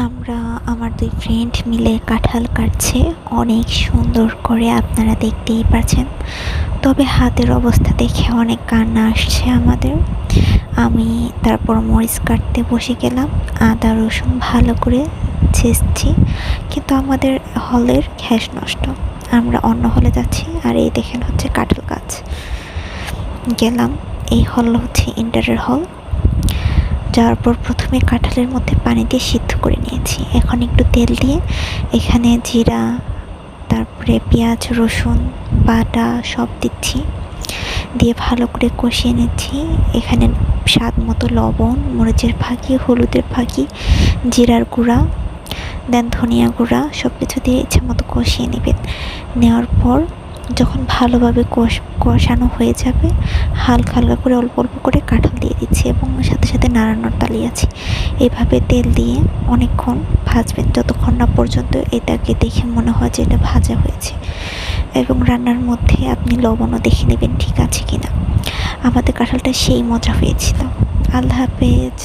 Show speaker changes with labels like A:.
A: আমরা আমার 2 ফ্রেন্ড মিলে কাঁঠাল কাটছে অনেক সুন্দর করে, আপনারা দেখতেই পাচ্ছেন। তবে হাতের অবস্থা দেখে অনেক কান্না আসছে আমাদের। আমি তারপর মরিচ কাটতে বসে গেলাম। আদা রসুন ভালো করে ছেঁচছি, কিন্তু আমাদের হলের গ্যাস নষ্ট। আমরা অন্য হলে যাচ্ছি, আর এই দেখেন হচ্ছে কাঁঠাল গাছ। গেলাম, এই হল হচ্ছে ইন্টারের হল। যাওয়ার পর প্রথমে কাঁঠালের মধ্যে পানি দিয়ে সিদ্ধ করে নিয়েছি। এখন একটু তেল দিয়ে এখানে জিরা, তারপরে পেঁয়াজ রসুন বাটা সব দিচ্ছি, দিয়ে ভালো করে কষিয়ে নিচ্ছি। এখানে স্বাদ মতো লবণ, মরিচের ফাঁকি, হলুদের ফাঁকি, জিরার গুঁড়া, দেন ধনিয়া গুঁড়া, সব কিছু দিয়ে ইচ্ছা মতো কষিয়ে নেবেন। নেওয়ার পর যখন ভালোভাবে কষানো হয়ে যাবে, হালকা হালকা করে অল্প অল্প করে কাঁঠাল দিয়ে দিচ্ছি এবং সাথে সাথে নাড়ানোর তালি আছে। এভাবে তেল দিয়ে অনেকক্ষণ ভাজবেন, যতক্ষণ না পর্যন্ত এটাকে দেখে মনে হয় যে এটা ভাজা হয়েছে। এবং রান্নার মধ্যে আপনি লবণও দেখে নেবেন ঠিক আছে কিনা। আমাদের কাঁঠালটা সেই মজা হয়েছিল। আল্লাহ হাফেজ।